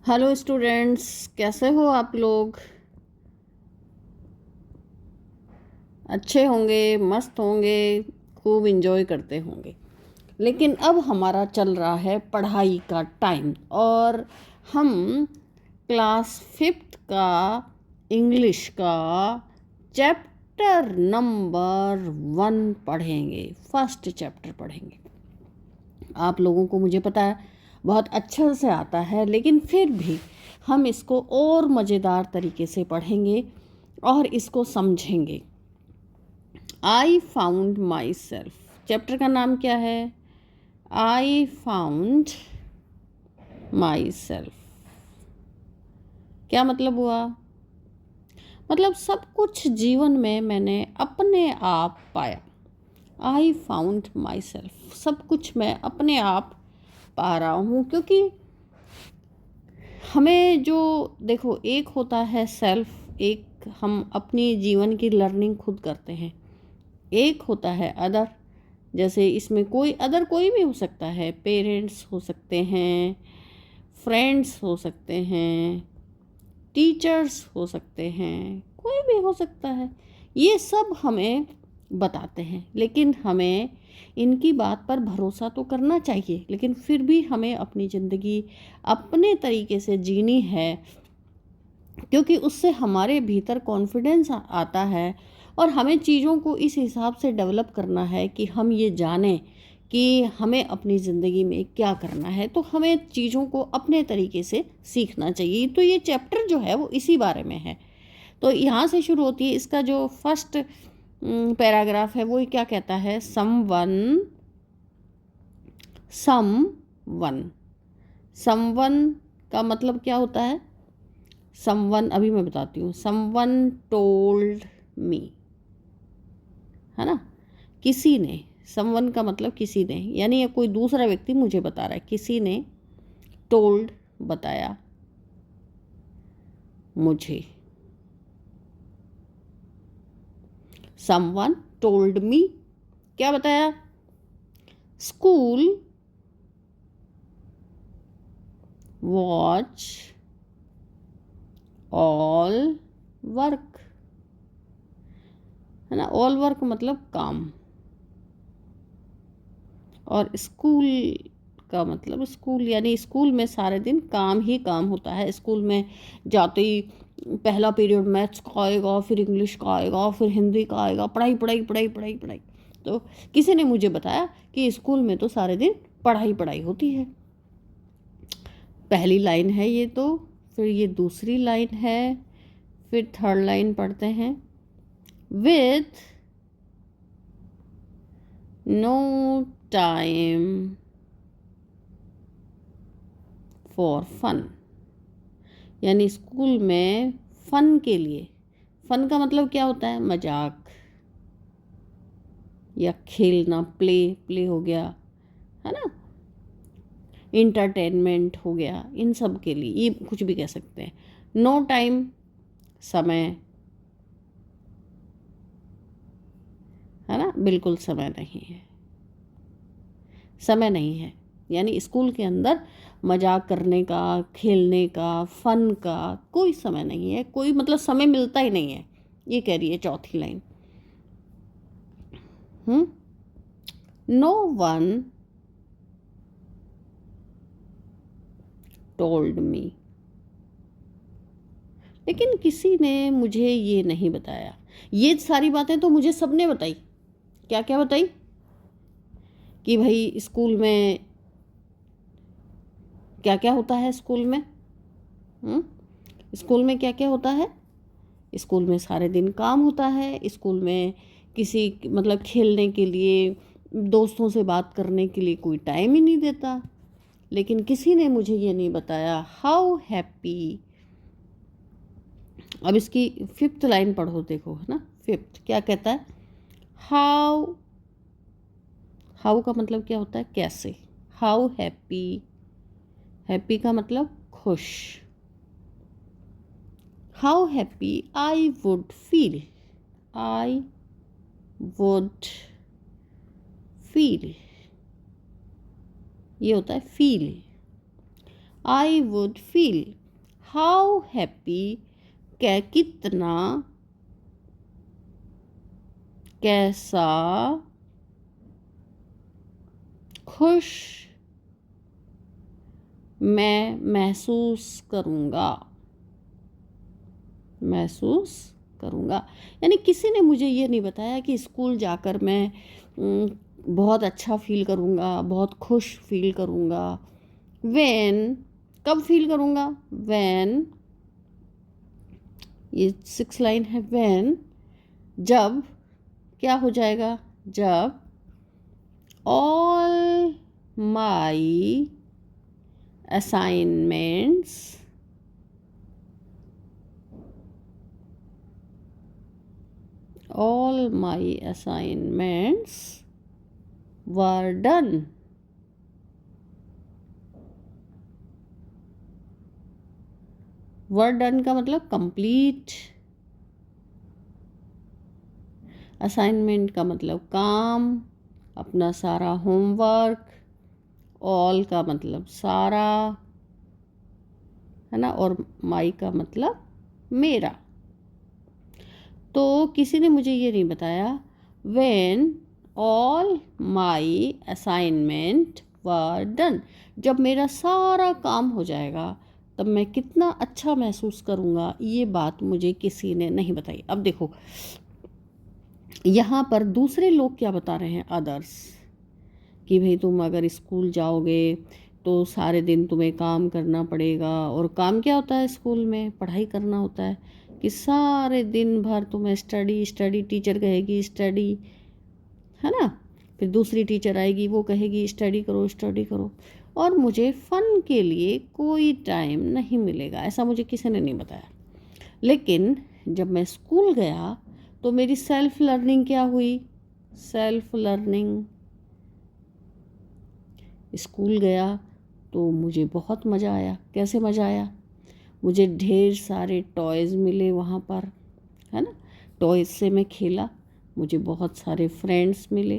Hello students, कैसे हो आप लोग? अच्छे होंगे, मस्त होंगे, खूब इंजॉय करते होंगे। लेकिन अब हमारा चल रहा है पढ़ाई का टाइम और हम क्लास फिफ्थ का इंग्लिश का चैप्टर नंबर 1 पढ़ेंगे। फर्स्ट चैप्टर पढ़ेंगे। आप लोगों को मुझे पता है बहुत अच्छे से आता है, लेकिन फिर भी हम इसको और मज़ेदार तरीके से पढ़ेंगे और इसको समझेंगे। I found my self. Chapter का नाम क्या है? I found my self. क्या मतलब हुआ? मतलब सब कुछ जीवन में मैंने अपने आप पाया। I found my self. सब कुछ मैं अपने आप पा रहा हूँ, क्योंकि हमें जो देखो, एक होता है सेल्फ, एक हम अपनी जीवन की लर्निंग खुद करते हैं। एक होता है अदर, जैसे इसमें कोई अदर कोई भी हो सकता है। पेरेंट्स हो सकते हैं, फ्रेंड्स हो सकते हैं, टीचर्स हो सकते हैं, कोई भी हो सकता है। ये सब हमें बताते हैं, लेकिन हमें इनकी बात पर भरोसा तो करना चाहिए। लेकिन फिर भी हमें अपनी ज़िंदगी अपने तरीके से जीनी है, क्योंकि उससे हमारे भीतर कॉन्फिडेंस आता है और हमें चीज़ों को इस हिसाब से डेवलप करना है कि हम ये जानें कि हमें अपनी ज़िंदगी में क्या करना है। तो हमें चीज़ों को अपने तरीके से सीखना चाहिए। तो ये चैप्टर जो है वो इसी बारे में है। तो यहाँ से शुरू होती है। इसका जो फर्स्ट पैराग्राफ है वो क्या कहता है? सम वन। समवन का मतलब क्या होता है? समवन अभी मैं बताती हूँ। समवन टोल्ड मी, है ना? किसी ने, समवन का मतलब किसी ने, यानी ये कोई दूसरा व्यक्ति मुझे बता रहा है। किसी ने टोल्ड बताया मुझे। समवन टोल्ड मी, क्या बताया? स्कूल वॉच ऑल वर्क, है ना? ऑल वर्क मतलब काम, और स्कूल का मतलब स्कूल, यानी स्कूल में सारे दिन काम ही काम होता है। स्कूल में जाते ही पहला पीरियड मैथ्स का आएगा, फिर इंग्लिश का आएगा, फिर हिंदी का आएगा, पढ़ाई पढ़ाई पढ़ाई पढ़ाई पढ़ाई। तो किसी ने मुझे बताया कि स्कूल में तो सारे दिन पढ़ाई पढ़ाई होती है। पहली लाइन है ये तो, फिर ये दूसरी लाइन है, फिर थर्ड लाइन पढ़ते हैं। With no time for fun, यानी स्कूल में फन के लिए। फन का मतलब क्या होता है? मजाक या खेलना, प्ले, प्ले हो गया, है ना? इंटरटेनमेंट हो गया, इन सब के लिए ये कुछ भी कह सकते हैं। नो टाइम, समय, है ना? बिल्कुल समय नहीं है, समय नहीं है। यानी स्कूल के अंदर मजाक करने का, खेलने का, फन का कोई समय नहीं है। कोई मतलब समय मिलता ही नहीं है, ये कह रही है चौथी line. No one told me, लेकिन किसी ने मुझे ये नहीं बताया। ये सारी बातें तो मुझे सबने बताई। क्या क्या बताई? कि भाई स्कूल में क्या क्या होता है। स्कूल में स्कूल में क्या क्या होता है? स्कूल में सारे दिन काम होता है। स्कूल में किसी मतलब खेलने के लिए, दोस्तों से बात करने के लिए कोई टाइम ही नहीं देता। लेकिन किसी ने मुझे ये नहीं बताया हाउ हैप्पी। अब इसकी फिफ्थ लाइन पढ़ो, देखो, है ना? फिफ्थ क्या कहता है? हाउ। हाउ का मतलब क्या होता है? कैसे। हाउ हैप्पी, हैप्पी का मतलब खुश। How happy I would feel, I would feel, ये होता है feel. I would feel. How happy, क्या कितना, कैसा, खुश मैं महसूस करूँगा, महसूस करूँगा। यानी किसी ने मुझे ये नहीं बताया कि स्कूल जाकर मैं बहुत अच्छा फील करूँगा, बहुत खुश फील करूँगा। व्हेन, कब फील करूँगा? व्हेन, ये 6 लाइन है। व्हेन, जब, क्या हो जाएगा? जब all my assignments all my assignments were done। were done का मतलब कंप्लीट, असाइनमेंट का मतलब काम, अपना सारा होमवर्क, ऑल का मतलब सारा, है ना, और माई का मतलब मेरा। तो किसी ने मुझे ये नहीं बताया when all my assignment were done, जब मेरा सारा काम हो जाएगा तब मैं कितना अच्छा महसूस करूँगा। ये बात मुझे किसी ने नहीं बताई। अब देखो यहाँ पर दूसरे लोग क्या बता रहे हैं, अदर्स, कि भाई तुम अगर स्कूल जाओगे तो सारे दिन तुम्हें काम करना पड़ेगा। और काम क्या होता है स्कूल में? पढ़ाई करना होता है। कि सारे दिन भर तुम्हें स्टडी स्टडी, टीचर कहेगी स्टडी, है ना, फिर दूसरी टीचर आएगी वो कहेगी स्टडी करो स्टडी करो, और मुझे फ़न के लिए कोई टाइम नहीं मिलेगा, ऐसा मुझे किसी ने नहीं बताया। लेकिन जब मैं स्कूल गया तो मेरी सेल्फ लर्निंग क्या हुई? सेल्फ लर्निंग, स्कूल गया तो मुझे बहुत मज़ा आया। कैसे मज़ा आया? मुझे ढेर सारे टॉयज़ मिले वहाँ पर, है ना, टॉयज़ से मैं खेला, मुझे बहुत सारे फ्रेंड्स मिले।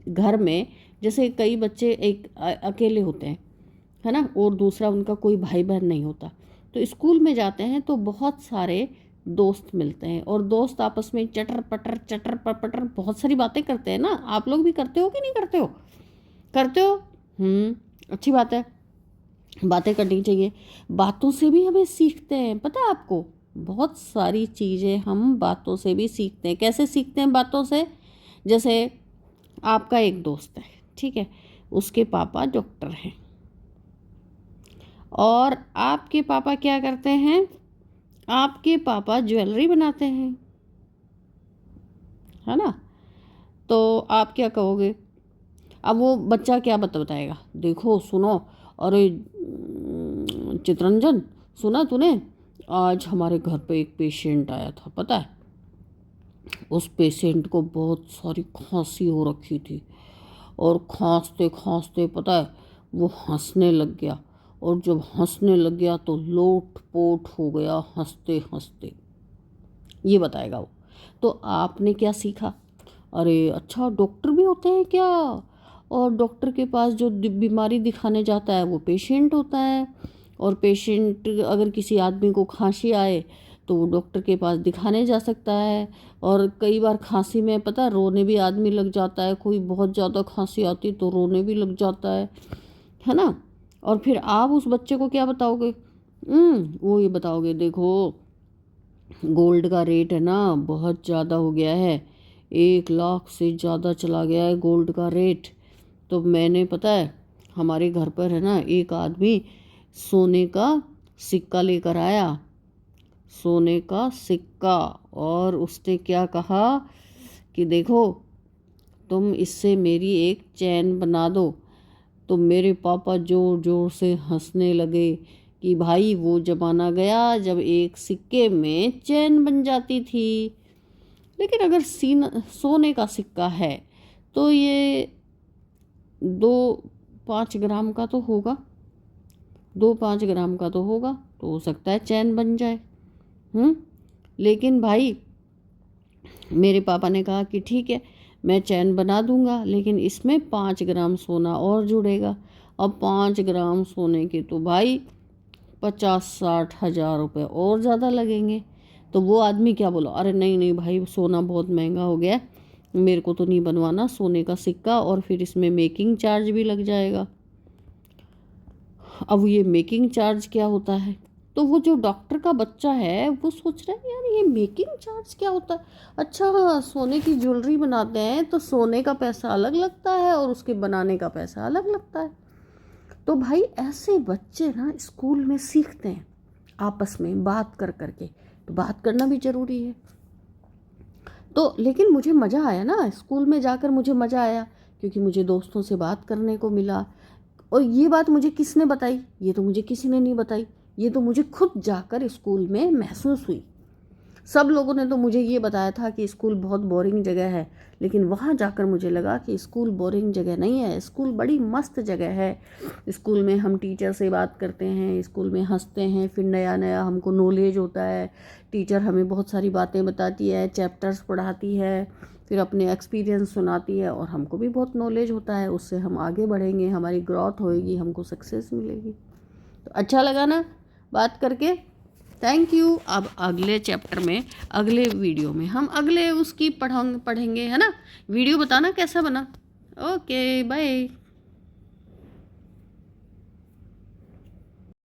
घर में जैसे कई बच्चे एक अकेले होते हैं, है ना, और दूसरा उनका कोई भाई बहन नहीं होता, तो स्कूल में जाते हैं तो बहुत सारे दोस्त मिलते हैं, और दोस्त आपस में चटर पटर बहुत सारी बातें करते हैं ना। आप लोग भी करते हो कि नहीं करते हो? करते हो। अच्छी बात है, बातें करनी चाहिए। बातों से भी हमें सीखते हैं, पता है आपको? बहुत सारी चीज़ें हम बातों से भी सीखते हैं। कैसे सीखते हैं बातों से? जैसे आपका एक दोस्त है, ठीक है, उसके पापा डॉक्टर हैं, और आपके पापा क्या करते हैं? आपके पापा ज्वेलरी बनाते हैं, है ना। तो आप क्या कहोगे? अब वो बच्चा क्या बताएगा? देखो सुनो, अरे चितरंजन, सुना तूने, आज हमारे घर पे एक पेशेंट आया था, पता है? उस पेशेंट को बहुत सारी खांसी हो रखी थी, और खांसते खांसते पता है वो हंसने लग गया, और जब हंसने लग गया तो लोट पोट हो गया हंसते हंसते। ये बताएगा वो। तो आपने क्या सीखा? अरे अच्छा, डॉक्टर भी होते हैं क्या? और डॉक्टर के पास जो बीमारी दिखाने जाता है वो पेशेंट होता है, और पेशेंट अगर किसी आदमी को खांसी आए तो वो डॉक्टर के पास दिखाने जा सकता है। और कई बार खांसी में पता रोने भी आदमी लग जाता है, कोई बहुत ज़्यादा खांसी आती तो रोने भी लग जाता है ना। और फिर आप उस बच्चे को क्या बताओगे? वो ये बताओगे, देखो गोल्ड का रेट है ना बहुत ज़्यादा हो गया है, 1 लाख से ज़्यादा चला गया है गोल्ड का रेट। तो मैंने, पता है, हमारे घर पर है ना एक आदमी सोने का सिक्का लेकर आया, सोने का सिक्का, और उसने क्या कहा कि देखो तुम इससे मेरी एक चैन बना दो। तो मेरे पापा ज़ोर ज़ोर से हंसने लगे कि भाई वो ज़माना गया जब एक सिक्के में चैन बन जाती थी। लेकिन अगर सोने का सिक्का है तो ये 2-5 ग्राम का तो होगा, 2-5 ग्राम का तो होगा, तो हो सकता है चैन बन जाए। लेकिन भाई मेरे पापा ने कहा कि ठीक है मैं चैन बना दूंगा, लेकिन इसमें 5 ग्राम सोना और जुड़ेगा। अब 5 ग्राम सोने के तो भाई 50-60 हज़ार रुपये और ज़्यादा लगेंगे। तो वो आदमी क्या बोला, अरे नहीं नहीं भाई, सोना बहुत महंगा हो गया है, मेरे को तो नहीं बनवाना सोने का सिक्का, और फिर इसमें मेकिंग चार्ज भी लग जाएगा। अब ये मेकिंग चार्ज क्या होता है? तो वो जो डॉक्टर का बच्चा है वो सोच रहा है, यार ये मेकिंग चार्ज क्या होता है? अच्छा हाँ, सोने की ज्वेलरी बनाते हैं तो सोने का पैसा अलग लगता है और उसके बनाने का पैसा अलग लगता है। तो भाई ऐसे बच्चे ना स्कूल में सीखते हैं आपस में बात कर करके, तो बात करना भी ज़रूरी है। तो लेकिन मुझे मज़ा आया ना, स्कूल में जाकर मुझे मज़ा आया, क्योंकि मुझे दोस्तों से बात करने को मिला। और ये बात मुझे किसने बताई? ये तो मुझे किसी ने नहीं बताई, ये तो मुझे खुद जाकर स्कूल में महसूस हुई। सब लोगों ने तो मुझे ये बताया था कि स्कूल बहुत बोरिंग जगह है, लेकिन वहाँ जाकर मुझे लगा कि स्कूल बोरिंग जगह नहीं है, स्कूल बड़ी मस्त जगह है। स्कूल में हम टीचर से बात करते हैं, स्कूल में हंसते हैं, फिर नया नया हमको नॉलेज होता है। टीचर हमें बहुत सारी बातें बताती है, चैप्टर्स पढ़ाती है, फिर अपने एक्सपीरियंस सुनाती है, और हमको भी बहुत नॉलेज होता है। उससे हम आगे बढ़ेंगे, हमारी ग्रोथ होएगी, हमको सक्सेस मिलेगी। तो अच्छा लगा ना बात करके? Thank you. अब अगले चैप्टर में, अगले वीडियो में हम अगले उसकी पढ़ेंगे, है ना? वीडियो बताना कैसा बना। Okay bye.